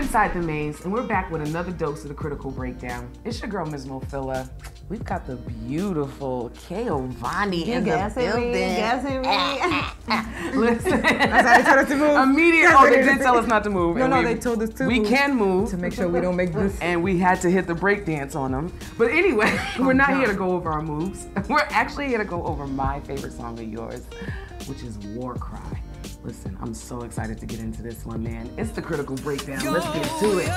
Inside the Maze, and we're back with another dose of the Critical Breakdown. It's your girl, Ms. Mofilla. We've got the beautiful Kaovanny in the building. Guessing me. Listen. That's how they told us to move. Immediately, oh, they did tell us not to move. No, they told us to move. We can move. To make sure we don't make this. And we had to hit the break dance on them. But anyway, we're not here to go over our moves. We're actually here to go over my favorite song of yours, which is War Cry. Listen, I'm so excited to get into this one, man. It's the Critical Breakdown. Let's get to it.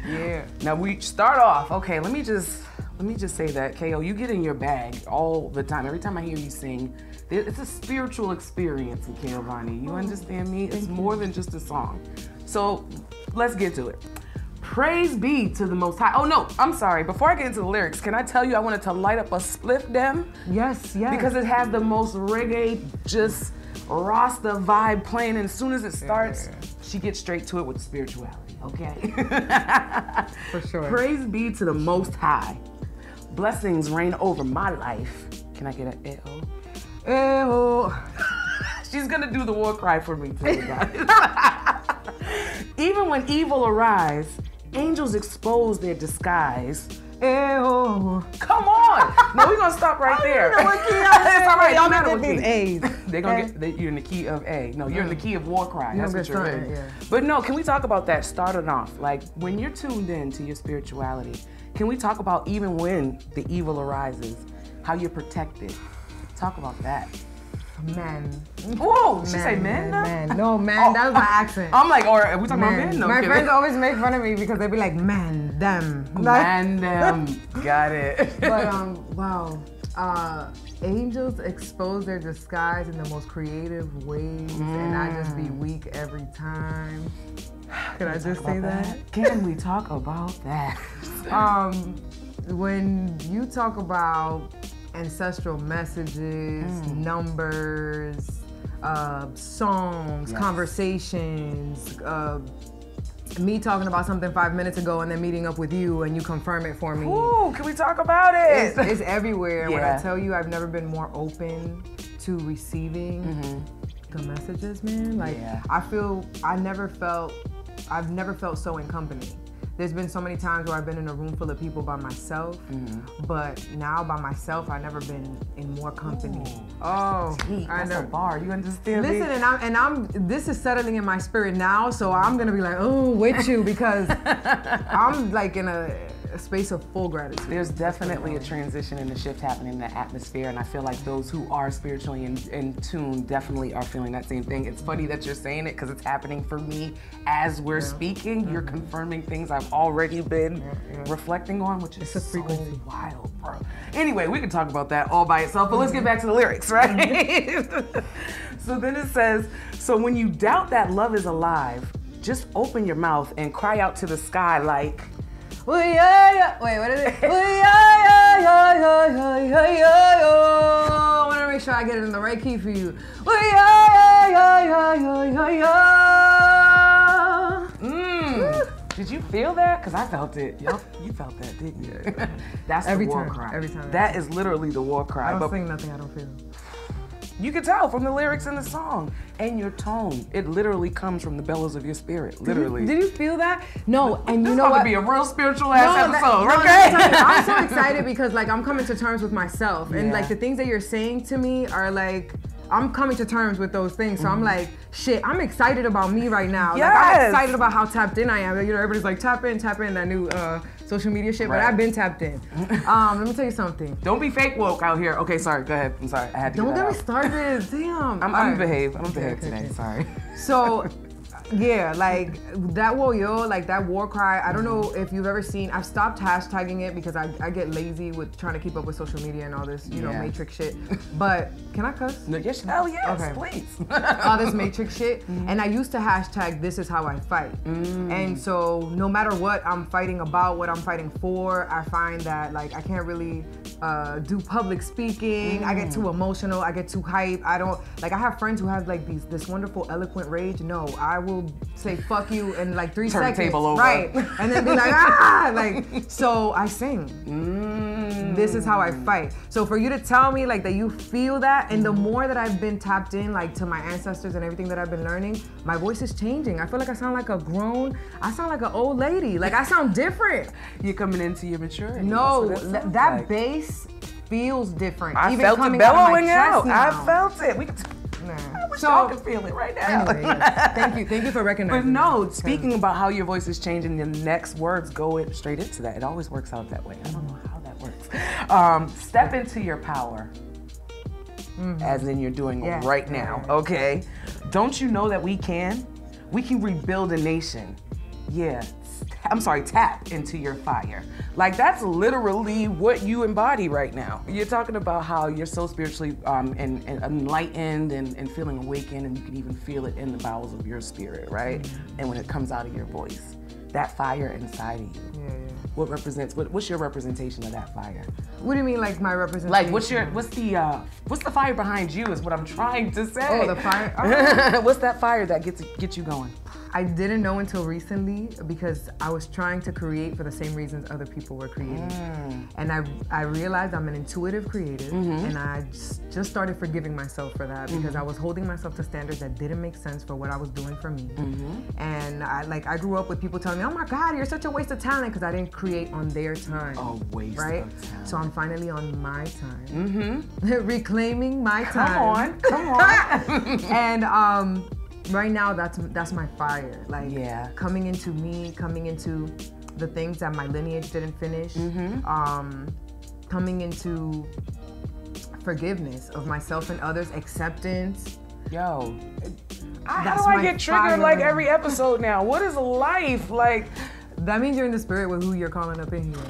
Yeah. Now we start off. Okay, let me just say that, KO, you get in your bag all the time. Every time I hear you sing, it's a spiritual experience in Kaovanny. You understand me? It's more than just a song. So let's get to it. Praise be to the Most High. Oh no, I'm sorry. Before I get into the lyrics, can I tell you I wanted to light up a spliff dem? Yes. Because it has the most reggae, just Rasta vibe playing, and as soon as it starts, she gets straight to it with spirituality, okay? For sure. Praise be to the Most High. Blessings reign over my life. Can I get an eh-oh? Eh-oh. She's gonna do the war cry for me too, guys. Even when evil arise, angels expose their disguise. Eh-oh. Come on! No, we're gonna stop right there. I don't know what key I'm in. It's all right. Y'all You're make these A's. They're gonna get. You're in the key of A. No, you're in the key of war cry. That's what you're in. Yeah. But no, can we talk about that? Starting off, like when you're tuned in to your spirituality, can we talk about even when the evil arises, how you're protected? Talk about that. Men. Whoa! She say men now? Men. No, man. That was my accent. I'm like, or are we talking about men? No, my friends always make fun of me because they be like, man, them. Man, them. Got it. But wow. Angels expose their disguise in the most creative ways, and I just be weak every time. Can I just say that? Can we talk about that? When you talk about ancestral messages, numbers, songs, conversations, me talking about something 5 minutes ago and then meeting up with you and you confirm it for me. Ooh, can we talk about it? It's everywhere. When I tell you I've never been more open to receiving the messages, man. Like I've never felt so in company. There's been so many times where I've been in a room full of people by myself, but now by myself, I've never been in more company. Ooh. Oh, that's a bar. You understand me? Listen, this is settling in my spirit now, so I'm gonna be like, oh, with you, because I'm like in a space of full gratitude. There's definitely a transition and a shift happening in the atmosphere, and I feel like those who are spiritually in tune definitely are feeling that same thing. It's funny that you're saying it because it's happening for me as we're speaking. You're confirming things I've already been reflecting on, which is so wild, bro. Anyway, we can talk about that all by itself, but let's get back to the lyrics, right? So then it says, so when you doubt that love is alive, just open your mouth and cry out to the sky like, wait, what is it? I want to make sure I get it in the right key for you. Did you feel that? Because I felt it. Yup, you felt that, didn't you? That's the war cry. Every time. That is literally the war cry. I don't sing nothing I don't feel. You can tell from the lyrics in the song and your tone. It literally comes from the bellows of your spirit, literally. Did you feel that? No, and you know what? what? This is going to be a real spiritual ass episode, okay? I'm so excited because like I'm coming to terms with myself, and like the things that you're saying to me are like, I'm coming to terms with those things. So I'm like, shit, I'm excited about me right now. Yes. Like I'm excited about how tapped in I am. You know, everybody's like, tap in, that new social media shit, but I've been tapped in. Let me tell you something. Don't be fake woke out here. Okay, sorry, go ahead. I'm sorry, I had to Don't get me started, damn. I'm gonna behave today, sorry. So, yeah, like that that war cry, I don't know if you've ever seen, I've stopped hashtagging it because I get lazy with trying to keep up with social media and all this, you know, matrix shit. But, can I cuss? No, yes, hell yes, please. All this matrix shit. And I used to hashtag this is how I fight. And so no matter what I'm fighting about, what I'm fighting for, I find that like I can't really do public speaking. I get too emotional, I get too hype. I have friends who have like this wonderful eloquent rage. No, I will say fuck you in like 3 seconds. Turn the table over. Right. And then be like, ah! Like, so I sing. This is how I fight. So for you to tell me like that you feel that, and the more that I've been tapped in like to my ancestors and everything that I've been learning, my voice is changing. I feel like I sound like I sound like an old lady. Like I sound different. You're coming into your maturity. No, that bass feels different. I Even felt it coming bellowing out. I felt it. I wish y'all could feel it right now. Anyway, thank you for recognizing. But no, speaking about how your voice is changing, the next words go straight into that. It always works out that way. I don't know how that works. Step into your power, as in you're doing right now. Okay, don't you know that we can rebuild a nation? Yeah. I'm sorry, tap into your fire. Like that's literally what you embody right now. You're talking about how you're so spiritually and enlightened and feeling awakened, and you can even feel it in the bowels of your spirit, right? And when it comes out of your voice, that fire inside of you. What's your representation of that fire? What do you mean, like my representation? Like what's the fire behind you is what I'm trying to say. Oh, the fire. Oh. What's that fire that gets you going? I didn't know until recently because I was trying to create for the same reasons other people were creating. And I realized I'm an intuitive creative, and I just started forgiving myself for that because I was holding myself to standards that didn't make sense for what I was doing for me. And I grew up with people telling me, oh my God, you're such a waste of talent, because I didn't create on their time. Oh, waste of talent. So I'm finally on my time. Reclaiming my time. Come on. And right now, that's my fire. Like coming into me, coming into the things that my lineage didn't finish. Coming into forgiveness of myself and others, acceptance. Yo, how do I get triggered like every episode now? What is life like? That means you're in the spirit with who you're calling up in here.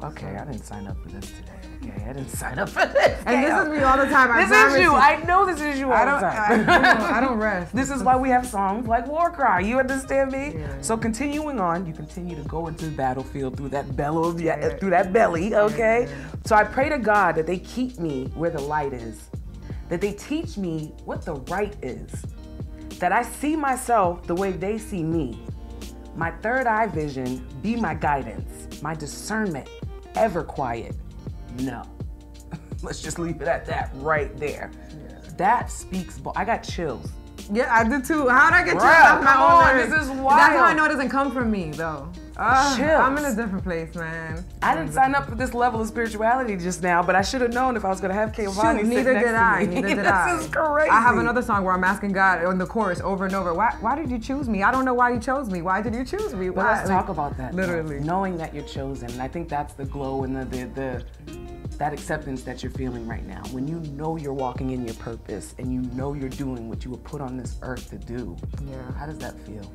Okay, I didn't sign up for this today. Okay, I didn't sign up for this. And this is me all the time. This is you. I know this is you all the time. I don't rest. This is why we have songs like War Cry. You understand me? Yeah. So continuing on, you continue to go into the battlefield through that through that belly, okay? So I pray to God that they keep me where the light is, that they teach me what the right is, that I see myself the way they see me. My third eye vision be my guidance, my discernment ever quiet. No. Let's just leave it at that right there. That speaks, I got chills. Yeah, I did too. How'd I get chills off my own nerves? This is wild. That's how I know it doesn't come from me, though. Chills. I'm in a different place, man. I didn't sign up for this level of spirituality just now, but I should have known if I was going to have Kaovanny sit next to me. Neither did I. This is crazy. I have another song where I'm asking God on the chorus over and over, why did you choose me? I don't know why you chose me. Why did you choose me? Well, let's talk about that. Literally. Though. Knowing that you're chosen. And I think that's the glow and that acceptance that you're feeling right now. When you know you're walking in your purpose and you know you're doing what you were put on this earth to do. Yeah. How does that feel?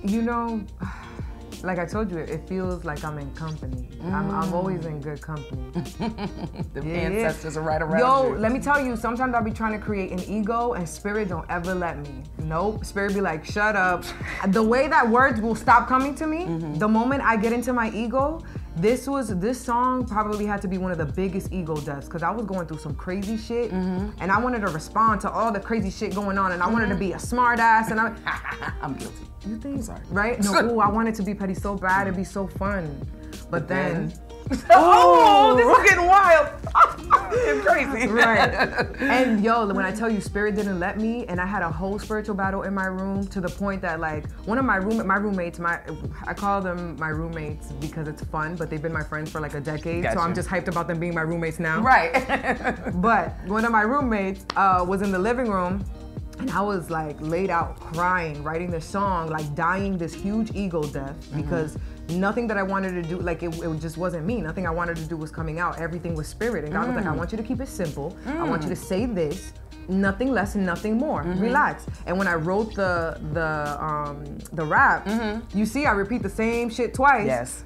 You know, like I told you, it feels like I'm in company. I'm always in good company. The ancestors are right around you. Yo, let me tell you, sometimes I'll be trying to create an ego and spirit don't ever let me. Nope, spirit be like, shut up. The way that words will stop coming to me, the moment I get into my ego, this song probably had to be one of the biggest ego deaths because I was going through some crazy shit and I wanted to respond to all the crazy shit going on and I wanted to be a smart ass and I'm guilty. You think? Sorry. Right? No, I wanted to be petty so bad, it'd be so fun. But then oh, this is getting wild. It's crazy. Right. And yo, when I tell you spirit didn't let me, and I had a whole spiritual battle in my room to the point that like one of my roommates, I call them my roommates because it's fun, but they've been my friends for like a decade. Gotcha. So I'm just hyped about them being my roommates now. Right. But one of my roommates was in the living room and I was like laid out crying, writing this song, like dying this huge ego death because nothing that I wanted to do, like it just wasn't me. Nothing I wanted to do was coming out. Everything was spirit. And God was like, I want you to keep it simple. I want you to say this, nothing less and nothing more. Relax. And when I wrote the rap, you see I repeat the same shit twice. Yes.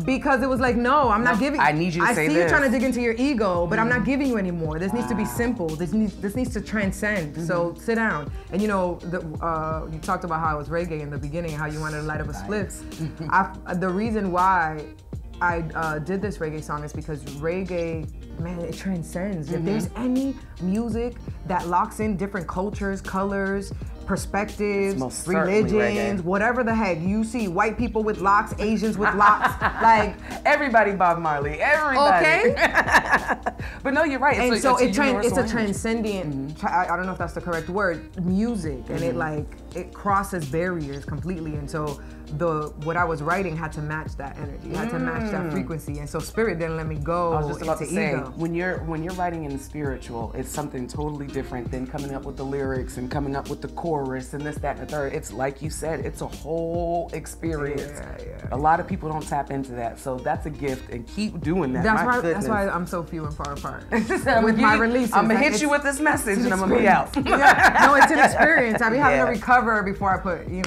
Because it was like, no, I'm not giving. I need you to say this. I see you trying to dig into your ego, but I'm not giving you anymore. This needs to be simple. This needs to transcend. So sit down. And you know, you talked about how it was reggae in the beginning, how you wanted to light up a spliff. The reason why I did this reggae song is because reggae, man, it transcends. If there's any music that locks in different cultures, colors, perspectives, most certainly religions, reggae. whatever the heck. You see white people with locks, Asians with locks, like everybody Bob Marley, everybody. Okay. But no, you're right. And It's so a it's a universal transcendent, I don't know if that's the correct word, music, and it crosses barriers completely. And so what I was writing had to match that energy, had to match that frequency. And so spirit didn't let me go I was just about to into say, ego. when you're writing in spiritual, it's something totally different than coming up with the lyrics and coming up with the chorus and this, that, and the third. It's like you said, it's a whole experience. Yeah. A lot of people don't tap into that, so that's a gift, and keep doing that. That's why I'm so few and far apart. With my releases, I'm gonna hit you with this message, and I'm gonna be out. Yeah. No, it's an experience. I be having to recover before I put, anyway.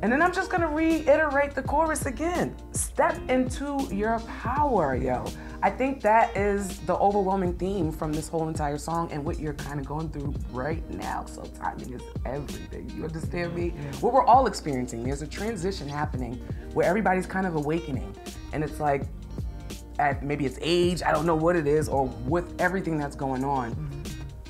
And then I'm just gonna reiterate the chorus again. Step into your power, yo. I think that is the overwhelming theme from this whole entire song and what you're kind of going through right now. So timing is everything. You understand me? What we're all experiencing. There's a transition happening where everybody's kind of awakening. And it's like, maybe it's age, I don't know what it is, or with everything that's going on.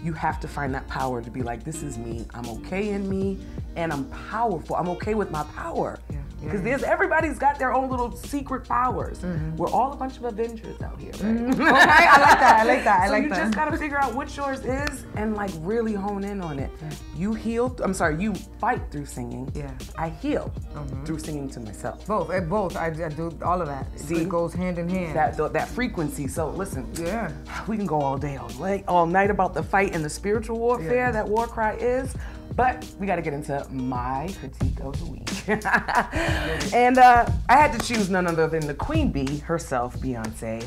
You have to find that power to be like, this is me, I'm okay in me, and I'm powerful. I'm okay with my power. Because everybody's got their own little secret powers. We're all a bunch of Avengers out here, right? Okay, I like that. So you just gotta figure out what yours is and like really hone in on it. You fight through singing. Yeah. I heal through singing to myself. Both. I do all of that. See? It goes hand in hand. That frequency. So listen, Yeah. we can go all day, all night about the fight and the spiritual warfare that war cry is. But we got to get into my critique of the week. And I had to choose none other than the Queen Bee herself, Beyonce.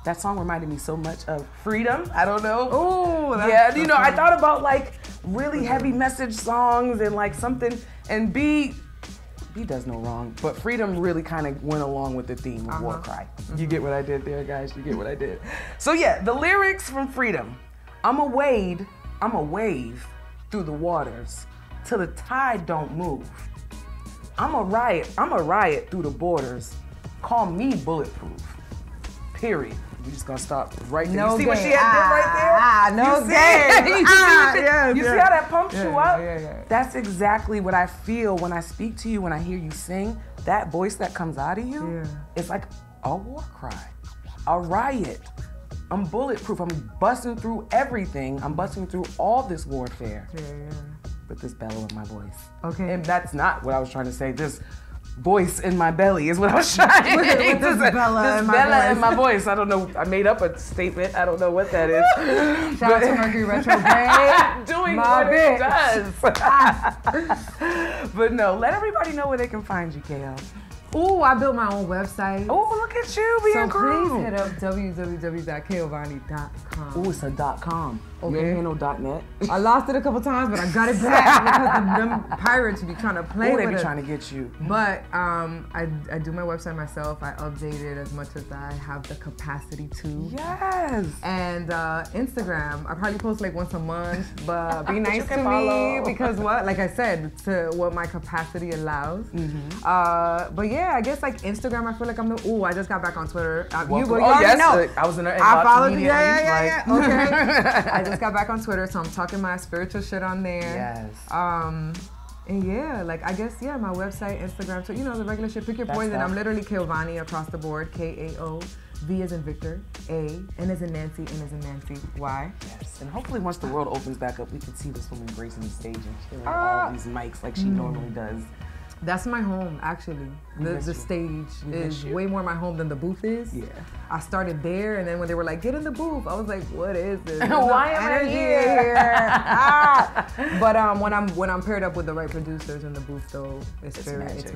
That song reminded me so much of Freedom. I don't know. Oh, I thought about like really heavy message songs and like something. And B does no wrong, but Freedom really kind of went along with the theme of war cry. You get what I did there, guys? You get what I did? So yeah, the lyrics from Freedom. I'm a wade through the waters till the tide don't move. I'm a riot through the borders. Call me bulletproof. Period. We just gonna stop right there. You see what she had did right there? You see how that pumps you up? Yeah. That's exactly what I feel when I speak to you, when I hear you sing. That voice that comes out of you, it's like a war cry, a riot. I'm bulletproof. I'm busting through everything. I'm busting through all this warfare. With this bellow in my voice. Okay. And that's not what I was trying to say. This voice in my belly is what I was trying to say. This bella in my voice. I don't know. I made up a statement. I don't know what that is. Shout out to Mercury retrograde. Doing my what bitch. it does. But no, let everybody know where they can find you, KO. Ooh, I built my own website. Oh, look at you being So please hit up www.kaovanny.com. Oh, it's a .com. Okay. You ain't no .net. I lost it a couple times, but I got it back because them pirates be trying to play with They be it. trying to get you. But I do my website myself. I update it as much as I have the capacity to. Yes. And Instagram, I probably post like once a month, but be nice to follow. me because like I said, to what my capacity allows. But yeah, I guess like Instagram, I feel like I just got back on Twitter. You already know. I was in there. I followed you. Yeah. Okay. I just got back on Twitter, so I'm talking my spiritual shit on there. Yes. And yeah, like I guess my website, Instagram, so the regular shit. Pick your poison. I'm literally Kaovanny across the board. K-A-O, V as in Victor, A, N as in Nancy, N as in Nancy, Y. Yes. And hopefully once the world opens back up, we can see this woman gracing the stage and killing all these mics like she normally does. That's my home, actually. The stage is way more my home than the booth is. Yeah. I started there, and then when they were like, get in the booth, I was like, what is this? Why am I here? But when I'm paired up with the right producers in the booth, though, it's magic.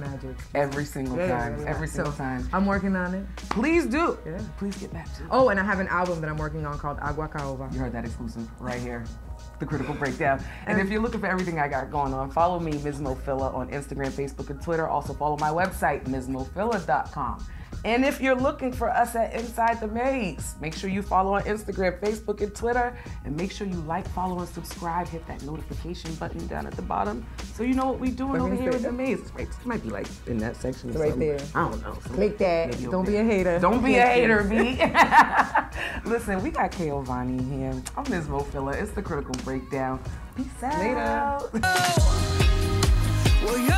Every single time. Every single time. I'm working on it. Please do. Yeah. Please get back to it. Oh, and I have an album that I'm working on called Agua Kaovanny. You heard that exclusive right here. The Critical Breakdown. And if you're looking for everything I got going on, follow me, Ms. Mofilla, on Instagram, Facebook, and Twitter. Also follow my website, MsMofilla.com. And if you're looking for us at Inside the Maze, make sure you follow on Instagram, Facebook, and Twitter. And make sure you like, follow, and subscribe. Hit that notification button down at the bottom so you know what we're doing over here in the maze. It might be like in that section. Right there. I don't know. Click that. Don't be a hater. Don't be a hater, B. Listen, we got Kaovanny here. I'm Ms. Mofilla. It's the Critical Breakdown. Peace out. Later.